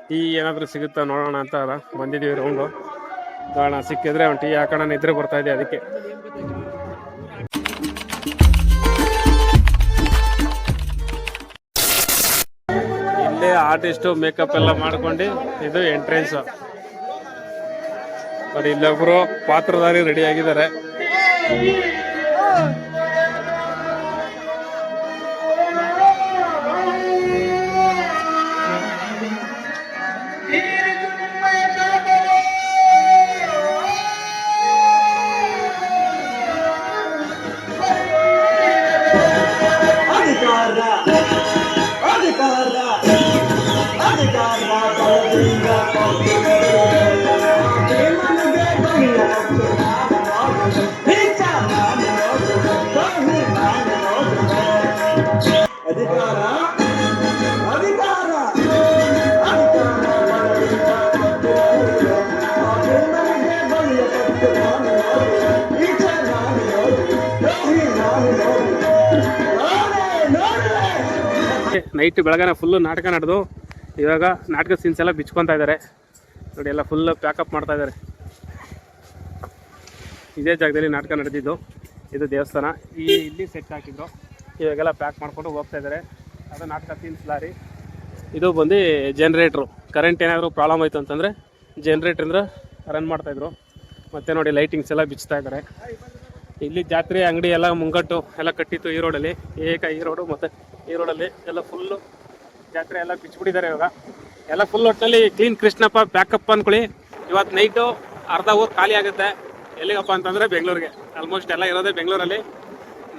Tea ಏನಾದರೂ ಸಿಗುತ್ತಾ ನೋಡೋಣ ಅಂತ ಬಂದಿದ್ದೀವಿ ರೌಂಡು. ನೋಡೋಣ, ಸಿಕ್ಕಿದ್ರೆ ಒಂದು ಟೀ ಹಾಕೋಣ, ನಿದ್ರೆ ಬರ್ತಾ ಇದೆ ಅದಕ್ಕೆ. ಇಲ್ಲೇ ಆರ್ಟಿಸ್ಟು ಮೇಕಪ್ ಎಲ್ಲ ಮಾಡ್ಕೊಂಡು ಇದು ಎಂಟ್ರೆನ್ಸ್. ನೋಡಿ ಇಲ್ಲೊಬ್ರು ಪಾತ್ರಧಾರಿ ರೆಡಿ ಆಗಿದ್ದಾರೆ. ನೈಟ್ ಬೆಳಗಾನ ಫುಲ್ಲು ನಾಟಕ ನಡೆದು ಇವಾಗ ನಾಟಕದ ಸೀನ್ಸ್ ಎಲ್ಲ ಬಿಚ್ಕೊತಾ ಇದ್ದಾರೆ ನೋಡಿ. ಎಲ್ಲ ಫುಲ್ ಪ್ಯಾಕಪ್ ಮಾಡ್ತಾ ಇದ್ದಾರೆ. ಇದೇ ಜಾಗದಲ್ಲಿ ನಾಟಕ ನಡೆದಿದ್ದು. ಇದು ದೇವಸ್ಥಾನ. ಇಲ್ಲಿ ಸೆಟ್ ಹಾಕಿದ್ರು, ಇವಾಗೆಲ್ಲ ಪ್ಯಾಕ್ ಮಾಡ್ಕೊಂಡು ಹೋಗ್ತಾ ಇದ್ದಾರೆ. ಅದು ನಾಟಕ ಸೀನ್ಸ್ ಲಾರಿ. ಇದು ಬಂದು ಜನ್ರೇಟ್ರು. ಕರೆಂಟ್ ಏನಾದರೂ ಪ್ರಾಬ್ಲಮ್ ಆಯಿತು ಅಂತಂದರೆ ಜನ್ರೇಟ್ರಿಂದ ರನ್ ಮಾಡ್ತಾಯಿದ್ರು. ಮತ್ತು ನೋಡಿ ಲೈಟಿಂಗ್ಸ್ ಎಲ್ಲ ಬಿಚ್ತಾ ಇದ್ದಾರೆ. ಇಲ್ಲಿ ಜಾತ್ರೆ ಅಂಗಡಿ ಎಲ್ಲ ಮುಂಗಟ್ಟು ಎಲ್ಲ ಕಟ್ಟಿತ್ತು ಈ ರೋಡಲ್ಲಿ. ಈ ರೋಡು ಮತ್ತು ಈ ರೋಡಲ್ಲಿ ಎಲ್ಲ ಫುಲ್ಲು ಜಾತ್ರೆ ಎಲ್ಲ ಬಿಚ್ಚಿಬಿಟ್ಟಿದ್ದಾರೆ. ಇವಾಗ ಎಲ್ಲ ಫುಲ್ ಒಟ್ಟಲ್ಲಿ ಕ್ಲೀನ್ ಕೃಷ್ಣಪ್ಪ ಪ್ಯಾಕಪ್ ಅಂದ್ಕೊಳ್ಳಿ. ಇವತ್ತು ನೈಟು ಅರ್ಧ ಊರು ಖಾಲಿ ಆಗುತ್ತೆ. ಎಲ್ಲಿಗಪ್ಪ ಅಂತಂದರೆ ಬೆಂಗಳೂರಿಗೆ. ಆಲ್ಮೋಸ್ಟ್ ಎಲ್ಲ ಇರೋದೇ ಬೆಂಗಳೂರಲ್ಲಿ.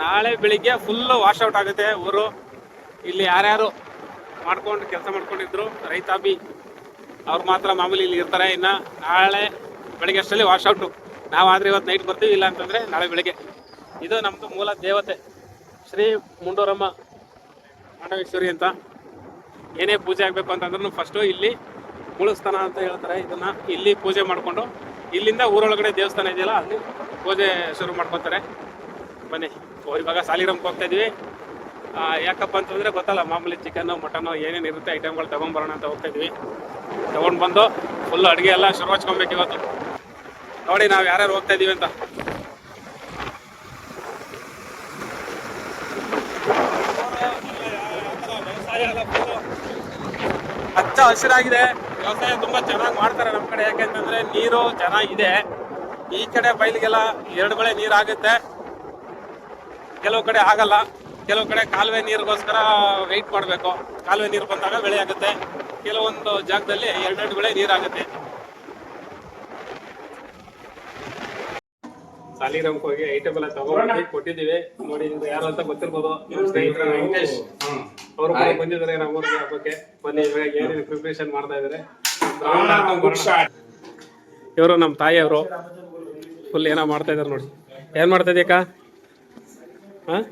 ನಾಳೆ ಬೆಳಿಗ್ಗೆ ಫುಲ್ಲು ವಾಶ್ಔಟ್ ಆಗುತ್ತೆ ಊರು. ಇಲ್ಲಿ ಯಾರ್ಯಾರು ಮಾಡ್ಕೊಂಡು ಕೆಲಸ ಮಾಡ್ಕೊಂಡಿದ್ರು ರೈತಾಬಿ ಅವ್ರು ಮಾತ್ರ ಮಾಮೂಲಿ ಇಲ್ಲಿ ಇರ್ತಾರೆ. ಇನ್ನು ನಾಳೆ ಬೆಳಿಗ್ಗೆ ಅಷ್ಟರಲ್ಲಿ ವಾಶ್ಔಟು. ನಾವಾದರೆ ಇವತ್ತು ನೈಟ್ ಬರ್ತೀವಿ, ಇಲ್ಲ ಅಂತಂದರೆ ನಾಳೆ ಬೆಳಿಗ್ಗೆ. ಇದು ನಮ್ಮದು ಮೂಲ ದೇವತೆ ಶ್ರೀ ಮುಂಡೂರಮ್ಮ ಮಾನವೇಶ್ವರಿ ಅಂತ. ಏನೇ ಪೂಜೆ ಆಗಬೇಕು ಅಂತಂದ್ರೂ ಫಸ್ಟು ಇಲ್ಲಿ ಮೂಲಸ್ಥಾನ ಅಂತ ಹೇಳ್ತಾರೆ. ಇದನ್ನು ಇಲ್ಲಿ ಪೂಜೆ ಮಾಡಿಕೊಂಡು ಇಲ್ಲಿಂದ ಊರೊಳಗಡೆ ದೇವಸ್ಥಾನ ಇದೆಯಲ್ಲ ಅಲ್ಲಿ ಪೂಜೆ ಶುರು ಮಾಡ್ಕೊತಾರೆ. ಬನ್ನಿ ಇವಾಗ ಸಾಲಿಗ್ರಾಮಕ್ಕೆ ಹೋಗ್ತಾಯಿದ್ವಿ. ಯಾಕಪ್ಪ ಅಂತಂದರೆ ಗೊತ್ತಲ್ಲ, ಮಾಮೂಲಿ ಚಿಕನ್ನು ಮಟನ್ನು ಏನೇನು ಇರುತ್ತೆ ಐಟಮ್ಗಳು ತೊಗೊಂಬರೋಣ ಅಂತ ಹೋಗ್ತಾಯಿದ್ವಿ. ತೊಗೊಂಡು ಬಂದು ಫುಲ್ಲು ಅಡುಗೆ ಎಲ್ಲ ಶುರು ಹಚ್ಕೊಬೇಕು ಇವತ್ತು. ನೋಡಿ ನಾವು ಯಾರ್ಯಾರು ಹೋಗ್ತಾಯಿದ್ದೀವಿ ಅಂತ. ಹಚ್ಚ ಹಸಿರಾಗಿದೆ. ವ್ಯವಸಾಯ ತುಂಬ ಚೆನ್ನಾಗಿ ಮಾಡ್ತಾರೆ ನಮ್ಮ ಕಡೆ. ಯಾಕೆಂತಂದರೆ ನೀರು ಚೆನ್ನಾಗಿದೆ. ಈ ಕಡೆ ಬಯಲಿಗೆಲ್ಲ 2 ಬೆಳೆ ನೀರು ಆಗುತ್ತೆ, ಕೆಲವು ಕಡೆ ಆಗಲ್ಲ. ಕೆಲವು ಕಡೆ ಕಾಲುವೆ ನೀರಿಗೋಸ್ಕರ ವೆಯ್ಟ್ ಮಾಡಬೇಕು. ಕಾಲುವೆ ನೀರು ಬಂದಾಗ ಬೆಳೆ ಆಗುತ್ತೆ. ಕೆಲವೊಂದು ಜಾಗದಲ್ಲಿ 2 ಬೆಳೆ ನೀರಾಗುತ್ತೆ. ಸಾಲಿಗ್ರಾಮಕ್ಕೆ ಹೋಗಿ ಐಟಮ್ ಎಲ್ಲ ತಗೊಂಡು ಕೊಟ್ಟಿದ್ದೀವಿ. ನೋಡಿ ಯಾರು ಅಂತ ಗೊತ್ತಿರ್ಬೋದು, ನಮ್ಮ ಸ್ನೇಹಿತರ ವೆಂಕಟೇಶ್ ಅವರು ಬಂದಿದ್ದಾರೆ ನಮ್ಮೂರಿಗೆ ಹಬ್ಬಕ್ಕೆ. ಬನ್ನಿ ಇವಾಗ ಏನೇನು ಪ್ರಿಪ್ರೇಷನ್ ಮಾಡ್ತಾ ಇದ್ದಾರೆ. ಇವರು ನಮ್ಮ ತಾಯಿಯವರು ಫುಲ್ ಏನೋ ಮಾಡ್ತಾ ಇದ್ದಾರೆ ನೋಡಿ. ಏನು ಮಾಡ್ತಾ ಇದೀಯಕ್ಕ? ಹಾಂ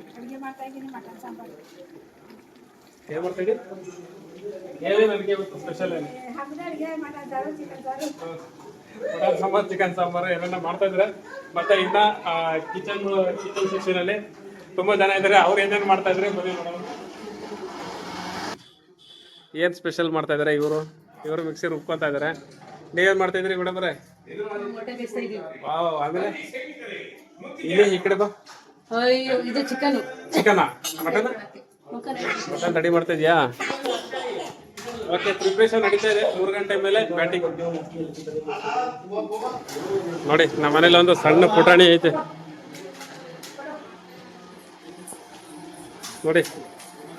ಏನು ಮಾಡ್ತಾ ಇದ್ದೀವಿ? ಏನೇನು ಅಡುಗೆ ಇವತ್ತು special? Mutton sambar, chicken sambar ಏನೇನೋ ಮಾಡ್ತಾ ಇದ್ದಾರೆ. ಮತ್ತು ಇನ್ನು ಕಿಚನ್ ಸೆಕ್ಷನಲ್ಲಿ ತುಂಬ ಜನ ಇದ್ದಾರೆ. ಅವ್ರು ಏನೇನು ಮಾಡ್ತಾ ಇದ್ದಾರೆ ಬನ್ನಿ ನೋಡೋಣ. ಏನು ಸ್ಪೆಷಲ್ ಮಾಡ್ತಾ ಇದ್ದಾರೆ ಇವರು ಮಿಕ್ಸಿ ರುಬ್ಕೊತಾ ಇದ್ದಾರೆ. ನೀವೇನು ಮಾಡ್ತಾ ಇದ್ರಿ ಮೇಡಮ್ರೆ? ವಾವ್. ಆಮೇಲೆ ಇಲ್ಲಿ ಈ ಕಡೆ ಬಾ. ಚಿಕನಾ ಮಟನ್ ರೆಡಿ ಮಾಡ್ತಾ ಇದೆಯಾ? ಓಕೆ, ಪ್ರಿಪ್ರೇಷನ್ ನಡೀತಾ ಇದೆ. 3 ಗಂಟೆ ಮೇಲೆ ಬ್ಯಾಟಿಂಗ್. ನೋಡಿ ನಮ್ಮ ಮನೇಲಿ ಒಂದು ಸಣ್ಣ ಪುಟಾಣಿ ಐತೆ ನೋಡಿ.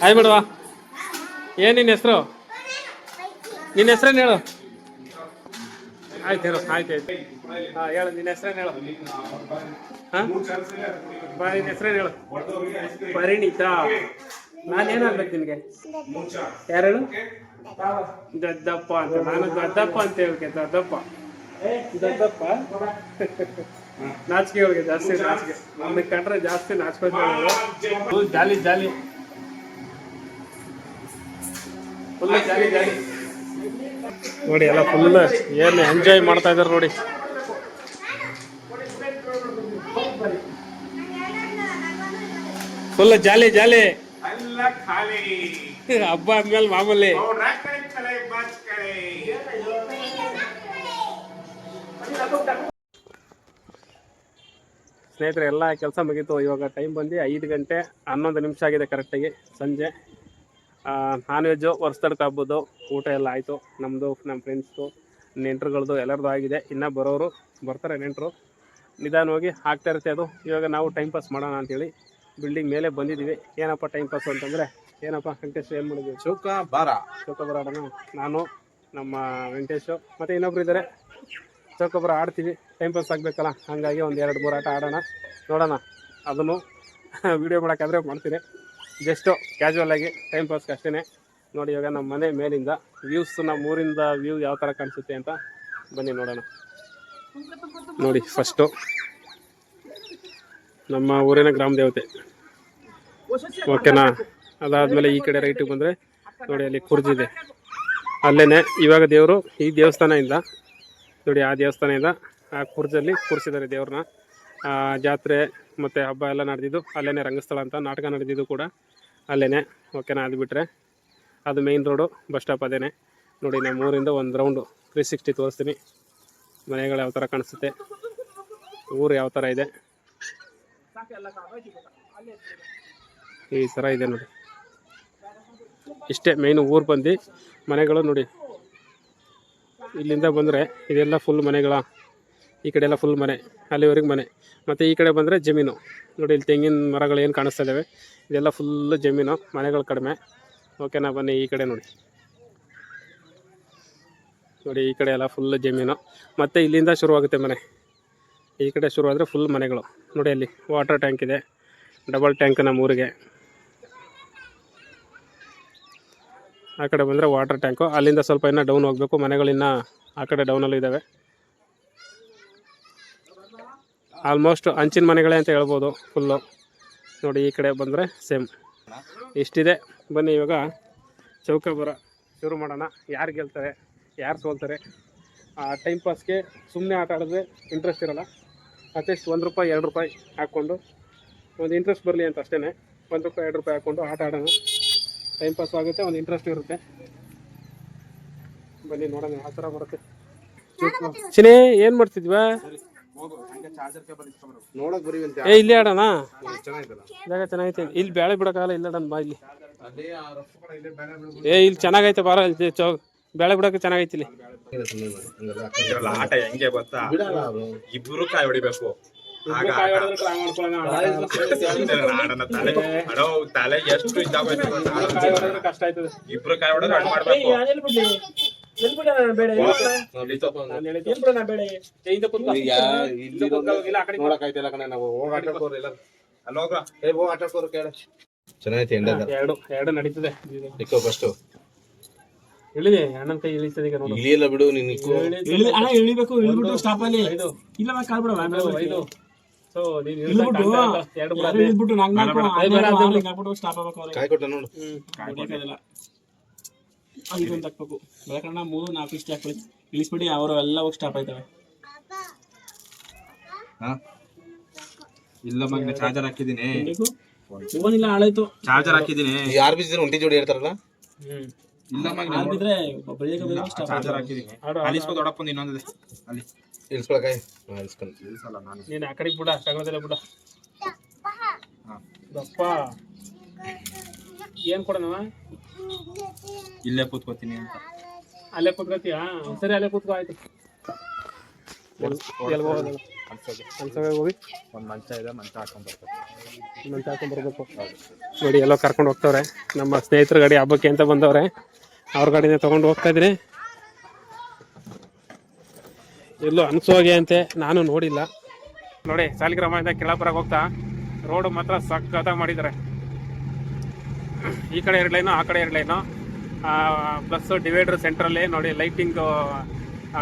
ಹಾಯ್ ಬಿಡುವ. ಏನು ನಿನ್ನ ಹೆಸರು? ನಿನ್ನ ಹೆಸ್ರೇನು ಹೇಳು? ಆಯ್ತು ಹೇಳು. ಆಯ್ತು ಹಾಂ ಹೇಳು, ನಿನ್ನ ಹೆಸ್ರೇನು ಹೇಳು? ಹಾಂ ನಿನ್ನ ಹೆಸ್ರೇನು ಹೇಳು? ಪರಿಣಿತಾ. ನಾನೇನು ಆಗ್ಬೇಕು ನಿನಗೆ? ಯಾರು ಹೇಳು? ದದ್ದಪ್ಪ ಅಂತ. ನಾನು ದದ್ದಪ್ಪ ಅಂತ ಹೇಳ್ಕೆ. ದದ್ದಪ್ಪ ನಾಚಿಕೆ ಅವ್ರಿಗೆ ಜಾಸ್ತಿ ನಾಚಿಕೆ. ನಮಗೆ ಕಂಡ್ರೆ ಜಾಸ್ತಿ ನಾಚ್ಕೊಳ್ತಾರೆ. ಜಾಲಿ ಜಾಲಿ ಫುಲ್ ಜಾಲಿ ಜಾಲಿ ನೋಡಿ. ಎಲ್ಲ ಫುಲ್ ಏನು ಎಂಜಾಯ್ ಮಾಡ್ತಾ ಇದ್ದಾರೆ ನೋಡಿ. ಫುಲ್ ಜಾಲಿ ಜಾಲಿ. ಹಬ್ಬ ಆದ್ಮೇಲೆ ಮಾಮೂಲಿ. ಸ್ನೇಹಿತರೆ, ಎಲ್ಲ ಕೆಲಸ ಮುಗೀತು. ಇವಾಗ ಟೈಮ್ ಬಂದು 5 ಗಂಟೆ 11 ನಿಮಿಷ ಆಗಿದೆ ಕರೆಕ್ಟಾಗಿ ಸಂಜೆ. ನಾನ್ ವೆಜ್ಜು ವರ್ಷದಡ್ಕ ಹಬ್ಬದ್ದು ಊಟ ಎಲ್ಲ ಆಯಿತು. ನಮ್ಮದು, ನಮ್ಮ ಫ್ರೆಂಡ್ಸ್ದು, ನೆಂಟ್ರುಗಳದ್ದು ಎಲ್ಲರದ್ದು ಆಗಿದೆ. ಇನ್ನೂ ಬರೋರು ಬರ್ತಾರೆ ನೆಂಟರು, ನಿಧಾನವಾಗಿ ಆಗ್ತಾ ಇರುತ್ತೆ ಅದು. ಇವಾಗ ನಾವು ಟೈಮ್ ಪಾಸ್ ಮಾಡೋಣ ಅಂತೇಳಿ ಬಿಲ್ಡಿಂಗ್ ಮೇಲೆ ಬಂದಿದ್ದೀವಿ. ಏನಪ್ಪ ಟೈಮ್ ಪಾಸ್ ಅಂತಂದರೆ, ಏನಪ್ಪ ವೆಂಕಟೇಶ್ ಏನು ಮಾಡಿದ್ವಿ? ಚೌಕ ಬರ ಆಡೋಣ. ನಾನು, ನಮ್ಮ ವೆಂಕಟೇಶು ಮತ್ತು ಇನ್ನೊಬ್ರು ಇದ್ದಾರೆ. ಚೌಕೊಬ್ಬರ ಆಡ್ತೀವಿ, ಟೈಮ್ ಪಾಸ್ ಆಗಬೇಕಲ್ಲ, ಹಾಗಾಗಿ ಒಂದು 2-3 ಆಟ ಆಡೋಣ, ನೋಡೋಣ. ಅದನ್ನು ವೀಡಿಯೋ ಮಾಡೋಕ್ಕಾದ್ರೆ ಮಾಡ್ತೀನಿ, ಜಸ್ಟು ಕ್ಯಾಶುವಲ್ ಆಗಿ ಟೈಮ್ ಪಾಸ್ಗೆ ಅಷ್ಟೇ. ನೋಡಿ, ಇವಾಗ ನಮ್ಮ ಮನೆ ಮೇಲಿಂದ ವ್ಯೂಸ್, ನಮ್ಮ ಊರಿಂದ ವ್ಯೂ ಯಾವ ಥರ ಕಾಣಿಸುತ್ತೆ ಅಂತ ಬನ್ನಿ ನೋಡೋಣ. ನೋಡಿ, ಫಸ್ಟು ನಮ್ಮ ಊರಿನ ಗ್ರಾಮ ದೇವತೆ, ಓಕೆನಾ? ಅದಾದಮೇಲೆ ಈ ಕಡೆ ರೈಟಿಗೆ ಬಂದರೆ ನೋಡಿ, ಅಲ್ಲಿ ಕುರ್ಜಿದೆ, ಅಲ್ಲೇ ಇವಾಗ ದೇವರು ಈ ದೇವಸ್ಥಾನದಿಂದ ನೋಡಿ, ಆ ದೇವಸ್ಥಾನದಿಂದ ಆ ಕುರ್ಜಲ್ಲಿ ಕೂರಿಸಿದ್ದಾರೆ ದೇವ್ರನ್ನ. ಜಾತ್ರೆ ಮತ್ತು ಹಬ್ಬ ಎಲ್ಲ ನಡೆದಿದ್ದು ಅಲ್ಲೇ, ರಂಗಸ್ಥಳ ಅಂತ ನಾಟಕ ನಡೆದಿದ್ದು ಕೂಡ ಅಲ್ಲೇ, ಓಕೆನಾ? ಅದು ಬಿಟ್ಟರೆ ಅದು ಮೇಯ್ನ್ ರೋಡು, ಬಸ್ ಸ್ಟಾಪ್ ಅದೇ. ನೋಡಿ, ನಮ್ಮ ಊರಿಂದ ಒಂದು ರೌಂಡು 360 ತೋರಿಸ್ತೀನಿ. ಮನೆಗಳು ಯಾವ ಥರ ಕಾಣಿಸುತ್ತೆ, ಊರು ಯಾವ ಥರ ಇದೆ, ಈ ಥರ ಇದೆ ನೋಡಿ. ಇಷ್ಟೇ ಮೇಯ್ನು ಊರು ಬಂದು ಮನೆಗಳು ನೋಡಿ. ಇಲ್ಲಿಂದ ಬಂದರೆ ಇದೆಲ್ಲ ಫುಲ್ ಮನೆಗಳ, ಈ ಕಡೆ ಎಲ್ಲ ಫುಲ್ ಮನೆ, ಅಲ್ಲಿವರೆಗೆ ಮನೆ. ಮತ್ತು ಈ ಕಡೆ ಬಂದರೆ ಜಮೀನು ನೋಡಿ. ಇಲ್ಲಿ ತೆಂಗಿನ ಮರಗಳು ಏನು ಕಾಣಿಸ್ತಾ ಇದ್ದಾವೆ, ಇದೆಲ್ಲ ಫುಲ್ಲು ಜಮೀನು, ಮನೆಗಳು ಕಡಿಮೆ, ಓಕೆನಾ? ಬನ್ನಿ ಈ ಕಡೆ ನೋಡಿ. ನೋಡಿ, ಈ ಕಡೆ ಎಲ್ಲ ಫುಲ್ ಜಮೀನು, ಮತ್ತು ಇಲ್ಲಿಂದ ಶುರುವಾಗುತ್ತೆ ಮನೆ. ಈ ಕಡೆ ಶುರುವಾದರೆ ಫುಲ್ ಮನೆಗಳು ನೋಡಿ. ಅಲ್ಲಿ ವಾಟರ್ ಟ್ಯಾಂಕ್ ಇದೆ, ಡಬಲ್ ಟ್ಯಾಂಕ್ ನಮ್ಮ ಊರಿಗೆ. ಆ ಕಡೆ ಬಂದರೆ ವಾಟರ್ ಟ್ಯಾಂಕು, ಅಲ್ಲಿಂದ ಸ್ವಲ್ಪ ಇನ್ನೂ ಡೌನ್ ಹೋಗಬೇಕು, ಮನೆಗಳಿನ್ನ ಆ ಕಡೆ ಡೌನಲ್ಲೂ ಇದ್ದಾವೆ. ಆಲ್ಮೋಸ್ಟ್ ಹಂಚಿನ ಮನೆಗಳೇ ಅಂತ ಹೇಳ್ಬೋದು ಫುಲ್ಲು. ನೋಡಿ, ಈ ಕಡೆ ಬಂದರೆ ಸೇಮ್ ಇಷ್ಟಿದೆ. ಬನ್ನಿ ಇವಾಗ ಚೌಕ ಬರ ಶುರು ಮಾಡೋಣ. ಯಾರು ಗೆಲ್ತಾರೆ, ಯಾರು ಸೋಲ್ತಾರೆ, ಟೈಮ್ ಪಾಸ್ಗೆ ಸುಮ್ಮನೆ ಆಟ ಆಡಿದ್ರೆ ಇಂಟ್ರೆಸ್ಟ್ ಇರೋಲ್ಲ. ಅಟ್ಲೀಸ್ಟ್ ₹1 ₹2 ಹಾಕ್ಕೊಂಡು ಒಂದು ಇಂಟ್ರೆಸ್ಟ್ ಬರಲಿ ಅಂತ ಅಷ್ಟೇ. ₹1 ₹2 ಹಾಕ್ಕೊಂಡು ಆಟ ಆಡೋಣ, ಟೈಮ್ ಪಾಸ್ ಆಗುತ್ತೆ, ಒಂದು ಇಂಟ್ರೆಸ್ಟ್ ಇರುತ್ತೆ. ಬನ್ನಿ ನೋಡೋಣ ಯಾವ ಥರ ಬರುತ್ತೆ. ಚಿನೇ, ಏನು ಮಾಡ್ತಿದ್ವಾ? ಇಲ್ಲಿ ಆಡೋಣ, ಜಾಗ ಚೆನ್ನಾಗೈತೆ. ಇಲ್ಲಿ ಬೇಳೆ ಬಿಡೋಕ್ಕಾಗಲ್ಲ, ಇಲ್ಲ ಆಡೋಣ ಬಾ. ಇಲ್ಲಿ ಇಲ್ಲಿ ಚೆನ್ನಾಗೈತೆ, ಬಾರ. ಬೇಳೆ ಬಿಡೋಕೆ ಚೆನ್ನಾಗೈತಿ ಇಲ್ಲಿ. ಆಟ ಹೆಂಗೆ ಗೊತ್ತಾ, ಇಬ್ರು ಕಾಯಿ ಹೊಡಿಬೇಕು. ತಲೆ ಎಷ್ಟು ಕಷ್ಟ ಆಯ್ತದೆ. ಇಬ್ರು ಕಾಯಿ ಹೊಡೆದ್ರೆ ಹಣ್ಣು ಮಾಡ್ಬೇಕು. ಎರಡು ನಡೀತದೆ. ಇಳಿದೆ ಅಣ್ಣನ ಕೈ ಇಳಿತದೆ ಈಗ ನೋಡು. ಇಳಿಯಲ್ಲ ಬಿಡು ನೀನು. ಅಣ್ಣ ಇಳಿಬೇಕು, ಇಳಿಬಿಟ್ಟು ಸ್ಟಾಪ್ ಅಲ್ಲಿ ಇಲ್ಲ ಮಾ ಕಾಲ್ ಬಿಡು ಆಮೇಲೆ. ಸೊ ನೀನು ಇಳಿಬಿಟ್ಟು ಎರಡು ಬ್ರಾದೆ ಇಳಿಬಿಟ್ಟು ನಾಲ್ಕು ಹಾಕ್ಬಿಟ್ಟು ಸ್ಟಾಪ್ ಆಗಬೇಕು ಅವರಿಗೆ. ಕಾಯಿ ಕೊಟ್ಟ ನೋಡು. ಕಾಯಿ ಕೊಡಲ್ಲ. ಅದು ಇದೊಂದು ಹಾಕಬೇಕು. ಬೆಳಕಣ್ಣ 3-4 ಇಷ್ಟ ಹಾಕ್ಬಿಡಿ. ಇಳಿಸ್ಬಿಡಿ, ಅವರು ಎಲ್ಲ ಹೋಗಿ ಸ್ಟಾಪ್ ಆಯ್ತವೆ. ಹಾ ಇಲ್ಲ ಮಗನೇ, ಚಾರ್ಜರ್ ಹಾಕಿದ್ದೀನಿ. ಫೋನಿಲ್ಲ, ಹಾಳಾಯ್ತು. ಚಾರ್ಜರ್ ಹಾಕಿದ್ದೀನಿ. ಯಾರು ಬಿಸಿದ್ರೆ ಒಂಟಿ ಜೋಡಿ ಹೇಳ್ತಾರಲ್ಲ. ಇಲ್ಲ ಮಗನೇ, ಬಿದ್ರೆ ಚಾರ್ಜರ್ ಹಾಕಿದ್ದೀನಿ. ಅಲಿಸ್ಕೋ ದೊಡ್ಡಪ್ಪ ಇನ್ನೊಂದಿದೆ ಅಲ್ಲಿ. ಇಳಿಸ್ಕೊಳಕಾಯಿ ಇಳಿಸಲ್ಲ ನಾನು. ನೀನು ಆ ಕಡೆಗೆ ಬಿಡ, ತಗೊಳ್ಳೋದಿಲ್ಲ ಬಿಡ. ದಪ್ಪ ಏನು ಕೊಡೋಣವ? ಇಲ್ಲೇ ಕೂತ್ಕೋತೀನಿ ಅಂತ. ಅಲ್ಲೇ ಕೂತ್ಕೋತೀಯಾ? ಸರಿ, ಅಲ್ಲೇ ಕೂತ್ಕೋ ಆಯ್ತು. ಅನ್ಸೋಗೆ ಹೋಗಿ ಒಂದು ಮಂಚ ಇದೆ, ಮಂಚ ಹಾಕೊಂಡ್ಬರ್ಬೇಕು. ನೋಡಿ, ಎಲ್ಲೋ ಕರ್ಕೊಂಡು ಹೋಗ್ತವ್ರೆ. ನಮ್ಮ ಸ್ನೇಹಿತರ ಗಾಡಿ ಹಬ್ಬಕ್ಕೆ ಅಂತ ಬಂದವ್ರೆ, ಅವ್ರ ಗಾಡಿನೇ ತೊಗೊಂಡು ಹೋಗ್ತಾ ಇದ್ದೀನಿ. ಎಲ್ಲೋ ಅನ್ಸೋಗೆ ಅಂತೆ, ನಾನು ನೋಡಿಲ್ಲ. ನೋಡಿ, ಸಾಲಿಗ್ರಾಮದಿಂದ ಕೆಳಪುರಕ್ಕೆ ಹೋಗ್ತಾ ರೋಡು ಮಾತ್ರ ಸಕ್ಕತ್ತಾಗಿ ಮಾಡಿದ್ದಾರೆ. ಈ ಕಡೆ 2 ಲೈನು, ಆ ಕಡೆ 2 ಲೈನು, ಪ್ಲಸ್ ಡಿವೈಡ್ರು ಸೆಂಟ್ರಲ್ಲಿ ನೋಡಿ. ಲೈಟಿಂಗ್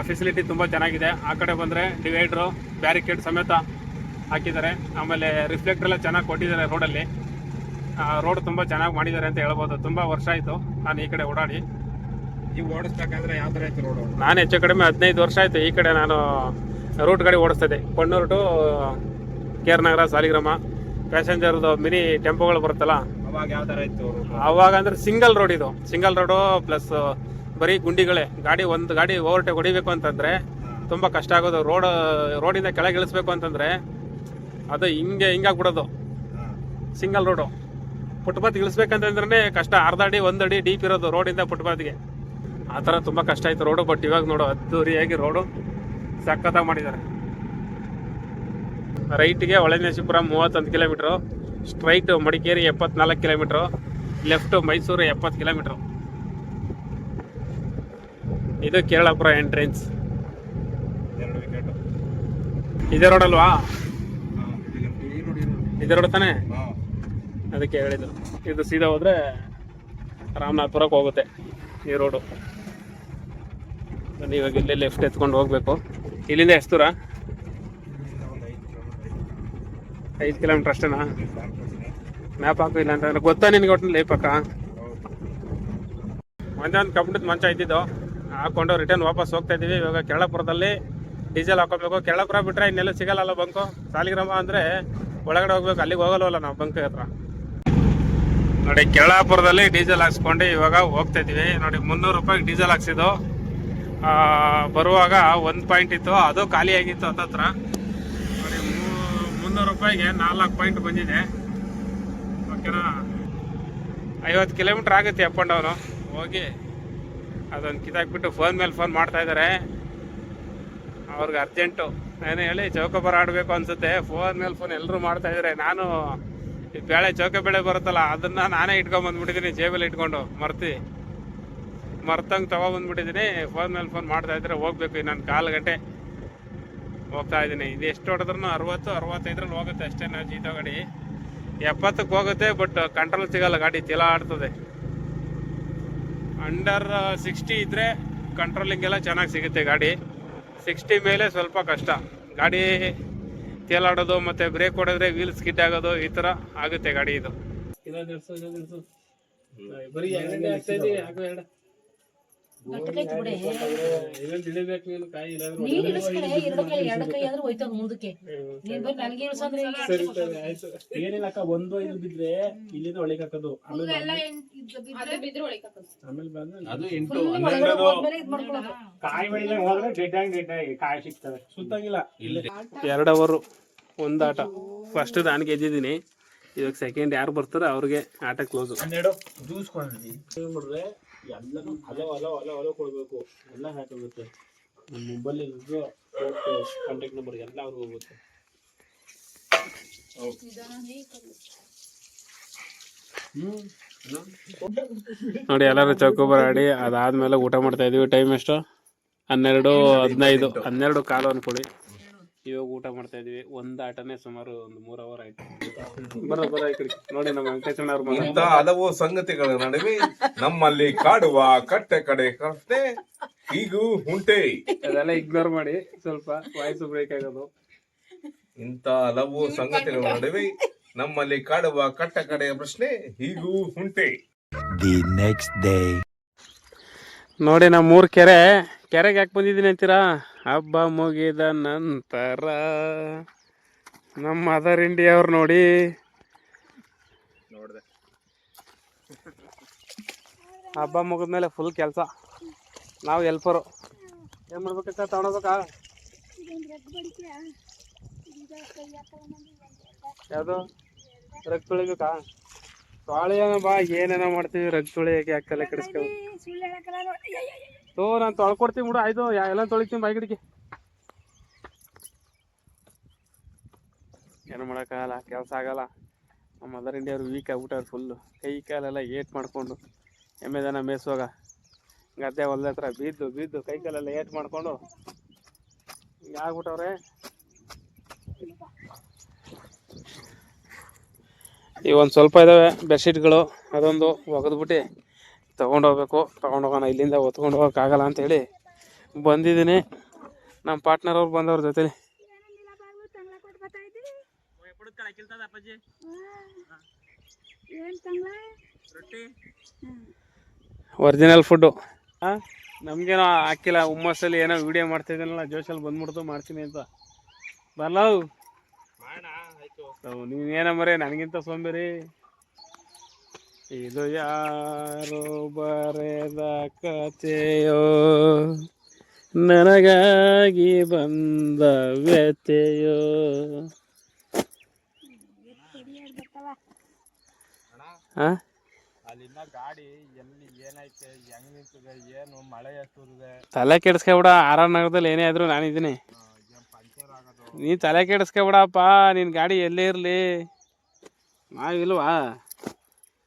ಫೆಸಿಲಿಟಿ ತುಂಬ ಚೆನ್ನಾಗಿದೆ. ಆ ಕಡೆ ಬಂದರೆ ಡಿವೈಡ್ರು, ಬ್ಯಾರಿಕೇಡ್ ಸಮೇತ ಹಾಕಿದ್ದಾರೆ. ಆಮೇಲೆ ರಿಫ್ಲೆಕ್ಟರ್ ಎಲ್ಲ ಚೆನ್ನಾಗಿ ಕೊಟ್ಟಿದ್ದಾರೆ ರೋಡಲ್ಲಿ. ರೋಡ್ ತುಂಬ ಚೆನ್ನಾಗಿ ಮಾಡಿದ್ದಾರೆ ಅಂತ ಹೇಳ್ಬೋದು. ತುಂಬ ವರ್ಷ ಆಯಿತು ನಾನು ಈ ಕಡೆ ಓಡಾಡಿ. ನೀವು ಓಡಿಸ್ಬೇಕಂದ್ರೆ ಯಾವ ಥರ ಆಯ್ತು ರೋಡು? ನಾನು ಹೆಚ್ಚು ಕಡಿಮೆ 15 ವರ್ಷ ಆಯಿತು ಈ ಕಡೆ ನಾನು ರೂಟ್ ಗಾಡಿ ಓಡಿಸ್ತಾ ಇದ್ದೆ. ಕೊಣ್ಣೂರು ಟು ಕೇರ್ನಗರ, ಸಾಲಿಗ್ರಾಮ, ಪ್ಯಾಸೆಂಜರ್ದು ಮಿನಿ ಟೆಂಪೋಗಳು ಬರುತ್ತಲ್ಲ, ಅವಾಗ ಯಾವ ಥರ ಇತ್ತು? ಅವಾಗ ಅಂದರೆ ಸಿಂಗಲ್ ರೋಡ್, ಇದು ಸಿಂಗಲ್ ರೋಡು ಪ್ಲಸ್ ಬರೀ ಗುಂಡಿಗಳೇ. ಒಂದು ಗಾಡಿ ಓವರ್ಟೇಕ್ ಹೊಡಿಬೇಕು ಅಂತಂದರೆ ತುಂಬ ಕಷ್ಟ ಆಗೋದು. ರೋಡಿಂದ ಕೆಳಗೆ ಇಳಿಸ್ಬೇಕು ಅಂತಂದರೆ ಅದು ಹಿಂಗಾಗ್ಬಿಡೋದು. ಸಿಂಗಲ್ ರೋಡು ಫುಟ್ಪಾತ್ ಇಳಿಸ್ಬೇಕಂತಂದ್ರೆ ಕಷ್ಟ. ಅರ್ಧ ಅಡಿ 1 ಅಡಿ ಡೀಪ್ ಇರೋದು ರೋಡಿಂದ ಫುಟ್ಪಾತ್ಗೆ. ಆ ಥರ ತುಂಬ ಕಷ್ಟ ಆಯಿತು ರೋಡು. ಬಟ್ ಇವಾಗ ನೋಡು ಅದ್ದೂರಿಯಾಗಿ ರೋಡು ಸಖತ್ತಾಗಿ ಮಾಡಿದ್ದಾರೆ. ರೈಟಿಗೆ Holenarasipura 31 kilometre, straight Madikeri 74 kilometre, left Mysuru 70 kilometre. ಇದು ಕೇರಳಪುರ ಎಂಟ್ರೆನ್ಸ್. ಇದೇ ರೋಡ್ ಅಲ್ವಾ? ಇದೇ ರೋಡ್ ತಾನೇ? ಅದಕ್ಕೆ ಹೇಳಿದ್ದು. ಇದು ಸೀದಾ ಹೋದರೆ ರಾಮನಾಥಪುರಕ್ಕೆ ಹೋಗುತ್ತೆ ಈ ರೋಡು. ಇವಾಗ ಇಲ್ಲೇ ಲೆಫ್ಟ್ ಎತ್ಕೊಂಡು ಹೋಗ್ಬೇಕು. ಇಲ್ಲಿಂದ ಎಷ್ಟು ದೂರ? 5 ಕಿಲೋಮೀಟ್ರ್ ಅಷ್ಟೇನಾ? ಮ್ಯಾಪ್ ಹಾಕು. ಇಲ್ಲ ಅಂತಂದ್ರೆ ಗೊತ್ತಾ ನಿನಗೆ ಒಟ್ಟಿನಲ್ಲಿ ಪಕ್ಕ? ಒಂದೊಂದು ಕಬ್ಬಿಣದ ಮಂಚ ಇದ್ದಿದ್ದು ಹಾಕೊಂಡು ರಿಟರ್ನ್ ವಾಪಸ್ ಹೋಗ್ತಾ ಇದ್ದೀವಿ. ಇವಾಗ ಕೇರಳಪುರದಲ್ಲಿ ಡೀಸೆಲ್ ಹಾಕೋಬೇಕು. ಕೇರಳಪುರ ಬಿಟ್ಟರೆ ಇನ್ನೆಲ್ಲ ಸಿಗಲ್ಲ ಬಂಕು. ಸಾಲಿಗ್ರಾಮ ಅಂದರೆ ಒಳಗಡೆ ಹೋಗ್ಬೇಕು, ಅಲ್ಲಿಗೆ ಹೋಗಲ್ವಲ್ಲ ನಾವು ಬಂಕ್ ಹತ್ರ. ನೋಡಿ ಕೇರಳಪುರದಲ್ಲಿ ಡೀಸೆಲ್ ಹಾಕ್ಸ್ಕೊಂಡು ಇವಾಗ ಹೋಗ್ತಾ ಇದ್ದೀವಿ. ನೋಡಿ 300 ರೂಪಾಯಿಗೆ ಡೀಸೆಲ್ ಹಾಕ್ಸಿದ್ದು. ಬರುವಾಗ 1 ಪಾಯಿಂಟ್ ಇತ್ತು, ಅದು ಖಾಲಿ ಆಗಿತ್ತು ಹತ್ತತ್ರ. ನೋಡಿ 300 ರೂಪಾಯಿಗೆ 4 ಪಾಯಿಂಟ್ ಬಂದಿದೆ. ಓಕೆನಾ? 50 ಕಿಲೋಮೀಟ್ರ್ ಆಗುತ್ತೆ ಅಪ್ ಆ್ಯಂಡ್ ಡೌನು. ಹೋಗಿ ಅದೊಂದು ಕಿತ್ತಾಕ್ಬಿಟ್ಟು ಫೋನ್ ಮೇಲೆ ಫೋನ್ ಮಾಡ್ತಾ ಇದ್ದಾರೆ. ಅವ್ರಿಗೆ ಅರ್ಜೆಂಟು ಏನು ಹೇಳಿ ಚೌಕಾಬಾರ ಆಡಬೇಕು ಅನಿಸುತ್ತೆ. ಫೋನ್ ಮೇಲೆ ಫೋನ್ ಎಲ್ಲರೂ ಮಾಡ್ತಾಯಿದ್ದಾರೆ. ನಾನು ಈ ಚೌಕ ಬೇಳೆ ಬರುತ್ತಲ್ಲ ಅದನ್ನು ನಾನೇ ಇಟ್ಕೊಂಬಂದ್ಬಿಟ್ಟಿದ್ದೀನಿ ಜೇಬಲ್ಲಿ ಇಟ್ಕೊಂಡು. ಮರ್ತಂಗೆ ತೊಗೊಬಂದ್ಬಿಟ್ಟಿದ್ದೀನಿ. ಫೋನ್ ಮೇಲೆ ಫೋನ್ ಮಾಡ್ತಾಯಿದ್ರೆ ಹೋಗ್ಬೇಕು. ಇನ್ನೊಂದು 1/4 ಗಂಟೆ ಹೋಗ್ತಾ ಇದ್ದೀನಿ. ಇದು ಎಷ್ಟು ಹೊಡೆದ್ರೂ 60-65ರಲ್ಲಿ ಹೋಗುತ್ತೆ ಅಷ್ಟೇ. ನಾವು ಜೀತೋ ಗಾಡಿ 70ಕ್ಕೆ ಹೋಗುತ್ತೆ. ಬಟ್ ಕಂಟ್ರೋಲ್ ಸಿಗಲ್ಲ, ಗಾಡಿ ತಿಲ ಆಡ್ತದೆ. ಅಂಡರ್ 60 ಇದ್ದರೆ ಕಂಟ್ರೋಲಿಂಗ್ ಎಲ್ಲ ಚೆನ್ನಾಗಿ ಸಿಗುತ್ತೆ ಗಾಡಿ. 60 ಮೇಲೆ ಸ್ವಲ್ಪ ಕಷ್ಟ. ಗಾಡಿ ತೇಲಾಡೋದು ಮತ್ತು ಬ್ರೇಕ್ ಹೊಡೆದ್ರೆ ವೀಲ್ ಸ್ಕಿಡ್ ಆಗೋದು ಈ ಥರ ಆಗುತ್ತೆ ಗಾಡಿ ಇದು. ಬರೀ ಏನಿಲ್ಲಕ್ಕ 1 5 ಬಿದ್ರೆ ಇಲ್ಲಿಂದ ಒಳಗೆ ಹಾಕೋದು. ಆಮೇಲೆ ಕಾಯಿ ಬೆಳಿಗ್ಗೆ ಹೋದ್ರೆ ಕಾಯಿ ಸಿಗ್ತವೆ. ಸುತ್ತಾಗಿಲ್ಲ 2 ಅವರ್ ಒಂದು ಆಟ. ಫಸ್ಟ್ ನಾನು ಗೆದ್ದಿದ್ದೀನಿ. ಇವಾಗ ಸೆಕೆಂಡ್ ಯಾರು ಬರ್ತಾರೋ ಅವ್ರಿಗೆ ಆಟ ಕ್ಲೋಸು. 12 ಜ್ಯೂಸ್ ಕೊಂಡ್ರೆ ಎಲ್ಲನೂ ಹಲೋ ಕೊಡಬೇಕು. ಎಲ್ಲ ಹಾಕೋಗುತ್ತೆ. ನಮ್ಮ ಮೊಬೈಲ್ ಕಾಂಟ್ಯಾಕ್ಟ್ ನಂಬರ್ ಎಲ್ಲ ಅವ್ರಿಗೆ ಹೋಗುತ್ತೆ. ನೋಡಿ ಎಲ್ಲರೂ ಚೌಕೋಬಾರ ಆಡಿ ಅದಾದ್ಮೇಲೆ ಊಟ ಮಾಡ್ತಾ ಇದೀವಿ. ಟೈಮ್ ಎಷ್ಟು? 12:15 12:15 ಅನ್ಕೊಳ್ಳಿ. ಇವಾಗ ಊಟ ಮಾಡ್ತಾ ಇದೀವಿ. ಒಂದು ಆಟನೇ ಸುಮಾರು 3 ಅವರ್ ಆಯ್ತು. ಬರೋ ಈ ಕಡೆ ನೋಡಿ ನಮ್ಮ ವೆಂಕಟೇಶಣ್ಣ ಅವ್ರ ಇಂಥ ಹಲವು ಸಂಗತಿಗಳ ನಡುವೆ ನಮ್ಮಲ್ಲಿ ಕಾಡುವ ಕಟ್ಟೆ ಕಡೆ ಕಷ್ಟೇ ಹೀಗೂ ಉಂಟೆ. ಅದೆಲ್ಲ ಇಗ್ನೋರ್ ಮಾಡಿ, ಸ್ವಲ್ಪ ವಾಯ್ಸ್ ಬ್ರೇಕ್ ಆಗೋದು. ಇಂಥ ಹಲವು ಸಂಗತಿಗಳ ನಡುವೆ ನಮ್ಮಲ್ಲಿ ಕಾಡುವ ಕಟ್ಟ ಕಡೆಯ ಪ್ರಶ್ನೆ ಹೀಗೂ ಉಂಟೆ. The next day. ನೋಡಿ ನಮ್ಮ 3 ಕೆರೆಗೆ ಯಾಕೆ ಬಂದಿದ್ದೀನಿ ಅಂತೀರಾ? ಹಬ್ಬ ಮುಗಿದ ನಂತರ ನಮ್ಮ ಮದರ್ ಇಂಡಿಯಾ ಅವ್ರು ನೋಡಿ ಹಬ್ಬ ಮುಗಿದ್ಮೇಲೆ ಫುಲ್ ಕೆಲಸ. ನಾವು ಹೆಲ್ಪರು. ಏನು ಮಾಡ್ಬೇಕಂತ ತಗೊಳ್ಬೇಕಾ? ಯಾವುದು ರಗ್ ತೊಳಿಬೇಕಾ? ತೊಳೆಯೋಣ ಬಾ, ಏನೇನೋ ಮಾಡ್ತೀವಿ. ರಗ್ ತೊಳಿಯೋಕೆ ಯಾಕಲ್ಲ ಕೆಡಿಸ್ಕೊ. ನಾನು ತೊಳ್ಕೊಡ್ತೀನಿ ಬಿಡು. ಆಯ್ತು, ಎಲ್ಲ ತೊಳಿತೀನಿ ಬಾಯ್ಗಿಡಿಗೆ. ಏನು ಮಾಡೋಕ್ಕಾಗಲ್ಲ, ಕೆಲಸ ಆಗಲ್ಲ. ನಮ್ಮ ಮದರ್ ಇಂಡಿಯಾ ಅವ್ರು ವೀಕ್ ಆಗ್ಬಿಟ್ಟವ್ರು ಫುಲ್ಲು. ಕೈ ಕಾಲೆಲ್ಲ ಏಟ್ ಮಾಡಿಕೊಂಡು ಎಮ್ಮೆ ದನ ಮೇಯಿಸುವಾಗ ಗದ್ದೆ ಹೊಲದ ಹತ್ರ ಬಿದ್ದು ಕೈ ಕಾಲೆಲ್ಲ ಏಟ್ ಮಾಡಿಕೊಂಡು ಹಿಂಗೆ ಆಗ್ಬಿಟ್ಟವ್ರೆ. ಈಗ ಒಂದು ಸ್ವಲ್ಪ ಇದ್ದಾವೆ ಬೆಡ್ಶೀಟ್ಗಳು, ಅದೊಂದು ಒಗೆದ್ಬಿಟ್ಟು ತೊಗೊಂಡೋಗ್ಬೇಕು. ತೊಗೊಂಡೋಗೋಣ. ಇಲ್ಲಿಂದ ಹೊತ್ಕೊಂಡು ಹೋಗೋಕ್ಕಾಗಲ್ಲ ಅಂತೇಳಿ ಬಂದಿದ್ದೀನಿ. ನಮ್ಮ ಪಾರ್ಟ್ನರ್ ಅವ್ರು ಬಂದವ್ರ ಜೊತೆಲಿ. Original food. ನಮಗೇನೋ ಹಾಕಿಲ್ಲ. ಹುಮ್ಮಸ್ಸಲ್ಲಿ ಏನೋ ವೀಡಿಯೋ ಮಾಡ್ತಾಯಿದ್ದೀನಲ್ಲ, ಜೋಶಲ್ಲಿ ಬಂದ್ಬಿಡ್ತು ಮಾಡ್ತೀನಿ ಅಂತ. ಬರಲ್ಲ ನೀವೇನ ಮರೇ ನನಗಿಂತ ಸೋಂಬೇರಿ. ಇದು ಯಾರು ಬರೆದ ಕಥೆಯೋ, ನನಗಾಗಿ ಬಂದ ವ್ಯಥೆಯೋ. ಹಾ ಅಲ್ಲಿನ ಗಾಡಿ ಎಲ್ಲಿ ಏನೈತೆ ಹೆಂಗ್ ನಿಂತಿದೆ ಏನು ಮಳೆ ಎಷ್ಟುದಿದೆ ತಲೆ ಕೆಡಿಸ್ಕೊಬಿಡ. ನಗರದಲ್ಲಿ ಏನೇ ಆದ್ರೂ ನಾನಿದ್ದೀನಿ. ಪಂಚರ್ ಆಗೋದು. ನೀ ತಲೆ ಕೆಡಿಸ್ಕೊಬಿಡಪ್ಪ, ನಿನ್ನ ಗಾಡಿ ಎಲ್ಲೇ ಇರಲಿ ನಾವಿಲ್ವಾ,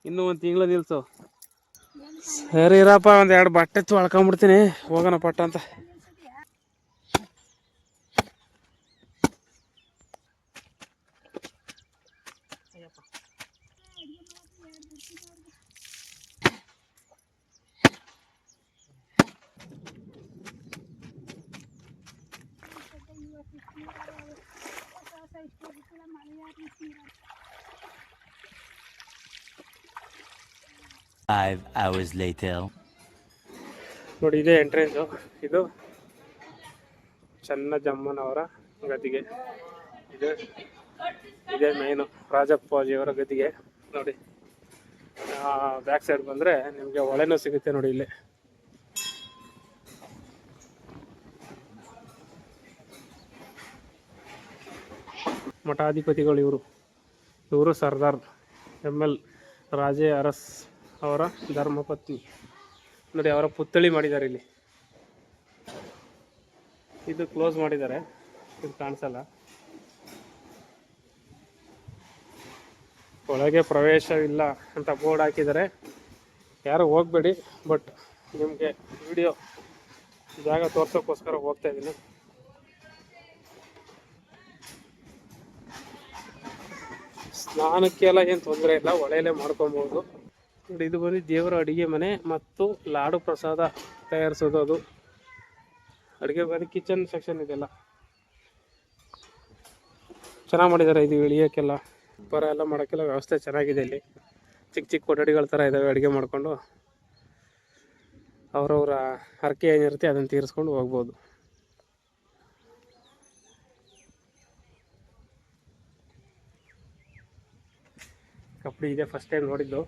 ಇನ್ನೂ ಒಂದು ತಿಂಗಳು ನಿಲ್ಸು. ಸರಿ ಇರಪ್ಪ, ಒಂದೆರಡು ಬಟ್ಟೆ ತೊಳ್ಕೊಂಬಿಡ್ತೀನಿ, ಹೋಗೋಣ ಪಟ್ಟ ಅಂತ. Five hours later. ನೋಡಿ, ಇದೇ ಎಂಟ್ರೆನ್ಸು. ಇದು ಚನ್ನಜಮ್ಮನವರ ಗದ್ದಿಗೆ. ಇದೇ ಮೇನು ರಾಜಪ್ಪಾಜಿಯವರ ಗದ್ದಿಗೆ. ನೋಡಿ, ಬ್ಯಾಕ್ ಸೈಡ್ ಬಂದರೆ ನಿಮಗೆ ಹೊಳೆನೂ ಸಿಗುತ್ತೆ. ನೋಡಿ ಇಲ್ಲಿ ಮಠಾಧಿಪತಿಗಳು ಇವರು ಸರ್ದಾರ್ ML ರಾಜೇ ಅರಸ್ ಅವರ ಧರ್ಮಪತ್ನಿ. ನೋಡಿ, ಅವರ ಪುತ್ಥಳಿ ಮಾಡಿದ್ದಾರೆ ಇಲ್ಲಿ. ಇದು ಕ್ಲೋಸ್ ಮಾಡಿದ್ದಾರೆ, ಇದು ಕಾಣಿಸಲ್ಲ. ಒಳಗೆ ಪ್ರವೇಶವಿಲ್ಲ ಅಂತ ಬೋರ್ಡ್ ಹಾಕಿದ್ದಾರೆ, ಯಾರು ಹೋಗಬೇಡಿ. ಬಟ್ ನಿಮಗೆ ವಿಡಿಯೋ ಜಾಗ ತೋರ್ಸೋಕ್ಕೋಸ್ಕರ ಹೋಗ್ತಾ ಇದ್ದೀನಿ. ಸ್ನಾನಕ್ಕೆಲ್ಲ ಏನು ತೊಂದರೆ ಇಲ್ಲ, ಒಳೆಯಲ್ಲೇ ಮಾಡ್ಕೊಬೋದು. ನೋಡಿ, ಇದು ಬಂದು ದೇವರ ಅಡುಗೆ ಮನೆ ಮತ್ತು ಲಾಡು ಪ್ರಸಾದ ತಯಾರಿಸೋದು. ಅದು ಅಡುಗೆ ಬಂದು ಕಿಚನ್ ಸೆಕ್ಷನ್ ಇದೆಲ್ಲ ಚೆನ್ನಾಗಿ ಮಾಡಿದ್ದಾರೆ. ಇದು ಇಳಿಯೋಕ್ಕೆಲ್ಲ ಪರ ಎಲ್ಲ ಮಾಡೋಕ್ಕೆಲ್ಲ ವ್ಯವಸ್ಥೆ ಚೆನ್ನಾಗಿದೆ. ಇಲ್ಲಿ ಚಿಕ್ಕ ಚಿಕ್ಕ ಕೊಠಡಿಗಳ ಥರ ಇದ್ದಾವೆ. ಅಡುಗೆ ಮಾಡಿಕೊಂಡು ಅವರವರ ಹರಕೆ ಏನಿರುತ್ತೆ ಅದನ್ನು ತೀರಿಸ್ಕೊಂಡು ಹೋಗ್ಬೋದು. ಕಪ್ಪಡಿ ಇದೆ, ಫಸ್ಟ್ ಟೈಮ್ ನೋಡಿದ್ದು.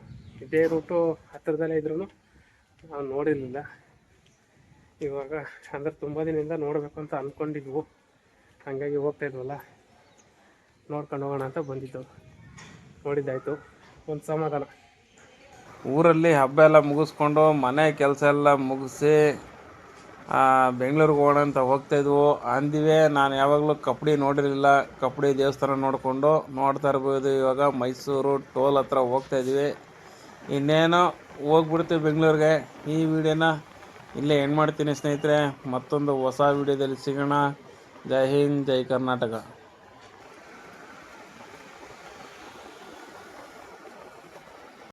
ಇದೇ ರೂಟು ಹತ್ತಿರದಲ್ಲೇ ಇದ್ರೂ ನಾವು ನೋಡಿರಲಿಲ್ಲ. ಇವಾಗ ಅಂದರೆ ತುಂಬ ದಿನದಿಂದ ನೋಡಬೇಕು ಅಂತ ಅಂದ್ಕೊಂಡಿದ್ವು, ಹಾಗಾಗಿ ಹೋಗ್ತಾ ಇದ್ವಲ್ಲ, ನೋಡ್ಕೊಂಡು ಹೋಗೋಣ ಅಂತ ಬಂದಿದ್ದು. ನೋಡಿದ್ದಾಯಿತು, ಒಂದು ಸಮಾಧಾನ. ಊರಲ್ಲಿ ಹಬ್ಬ ಎಲ್ಲ ಮುಗಿಸ್ಕೊಂಡು ಮನೆ ಕೆಲಸ ಎಲ್ಲ ಮುಗಿಸಿ ಬೆಂಗಳೂರಿಗೆ ಹೋಗೋಣ ಅಂತ ಹೋಗ್ತಾಯಿದ್ವು. ಅಂದಿವೆ ನಾನು ಯಾವಾಗಲೂ ಕಪ್ಪಡಿ ನೋಡಿರಲಿಲ್ಲ. ಕಪ್ಪಡಿ ದೇವಸ್ಥಾನ ನೋಡ್ತಾ ಇರ್ಬೋದು. ಇವಾಗ ಮೈಸೂರು ಟೋಲ್ ಹತ್ರ ಹೋಗ್ತಾಯಿದ್ವಿ. ಇನ್ನೇನೋ ಹೋಗ್ಬಿಡ್ತೀವಿ ಬೆಂಗಳೂರಿಗೆ. ಈ ವಿಡಿಯೋನ ಇಲ್ಲೇ ಎಂಡ್ ಮಾಡ್ತೀನಿ ಸ್ನೇಹಿತರೆ. ಮತ್ತೊಂದು ಹೊಸ ವಿಡಿಯೋದಲ್ಲಿ ಸಿಗೋಣ. ಜೈ ಹಿಂದ್, ಜೈ ಕರ್ನಾಟಕ.